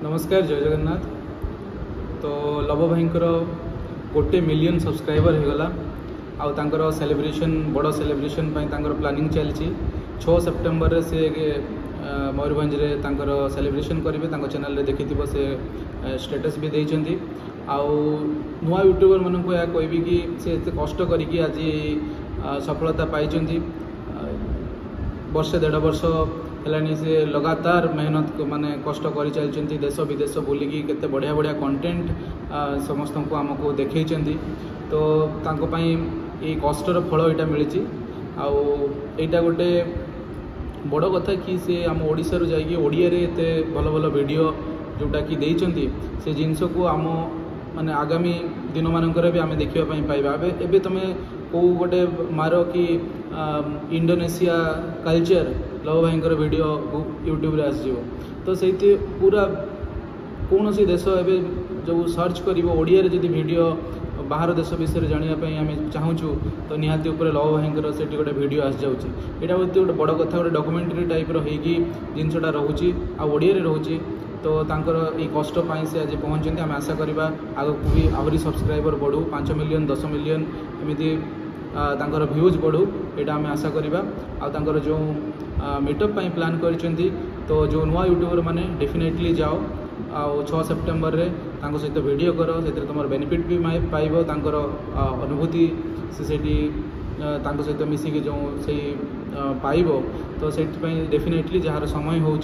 नमस्कार जय जगन्नाथ। तो लव भाई गोटे मिलियन सब्सक्राइबर होगला आउर सेलिब्रेशन बड़ सेलिब्रेशन प्लानिंग चलती 6 सेप्टेम्बर से मयूरभंज रे सेलिब्रेशन करेंगे चैनल देखी से स्टेटस भी देइछंती आउ नुआ यूट्यूबर मन को या कहबी कि से कष्ट करी आज सफलता पाई वर्षे 1.5 वर्ष है से लगातार मेहनत माने कष्ट कर चलती देश विदेश बुलिकी केते बढ़िया बढ़िया कंटेंट समस्त को आमको देखई तो तांकोपाई ये कष्टर फल यहाँ मिली आईटा गोटे बड़ कथा कि से आम ओडिशा रू जाइए ओडिया रे एते भल भल वीडियो जोटा कि देइचंती से जिनस को आम माने आगामी दिन मानकर भी आम देखापी पाइबा एबे तुमे को गोटे मार कि इंडोनेशिया कल्चर लव भाई वीडियो यूट्यूब रे आसो तो से पूरा कौन सी देश एवं जो सर्च कर ओडिया रे जदि वीडियो बाहर देश विषय जानापी आम चाहूँ तो निहाती लव भाई से गोटे वीडियो आस जाऊँगी यहाँ हूँ गोटे बड़ कथा गोटे डॉक्यूमेंटरी टाइप रही जिनसटा रोचे आड़िया रोचे तो तांकर ये कष्ट पाई से आज पहुँचते आम आशा करवा आगक भी आहरी सब्सक्राइबर बढ़ू 5 मिलियन 10 मिलियन एमती तांकर व्यूज बढ़ू यहाँ आम आशा करवा आर जो मीटअप प्लान कर तो जो नुआ यूट्यूबर मैंने डेफिनेटली जाओ आउ 6 सेप्टेम्बर रे तांको सहित वीडियो कर से तुम बेनिफिट भी पाइब तांकर अनुभूति से सहित मिसिकी जो से पाइब तो से डेफिनेटली जार समय हो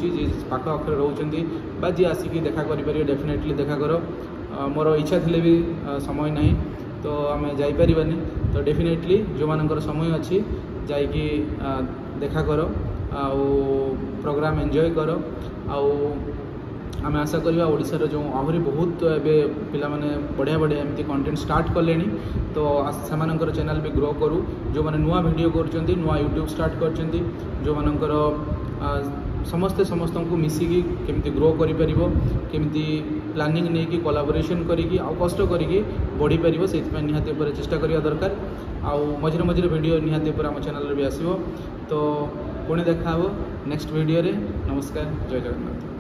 पाख अखरे रोचंती बा जी आसिकी देखा करें डेफिनेटली देखा कर मोर इच्छा थिले भी समय नहीं तो आम जापारानी तो डेफिनेटली जो मानकर समय अच्छी जाइकी देखा कर आउ प्रोग्राम एंजॉय कर आउ आम आशा करवा ओडिशार जो आहरी बहुत एवं पिला माने बढ़िया बढ़िया एमती कंटेंट स्टार्ट कले तो से चैनल भी ग्रो करूँ जो मैंने नुआ वीडियो कर नुआ यूट्यूब स्टार्ट कर जो मानकर समस्ते समस्त को मिसिकी केमती ग्रो करेमती प्लानिंग नहीं कि कोलाबोरेशन करी कष्ट करी बढ़ी पार से निहाती चेष्टा करवा दरकार आउ मझे मझे वीडियो निहाती आम चैनल भी आसो तो पुणी देखा नेक्स्ट वीडियो रे। नमस्कार जय जगन्नाथ।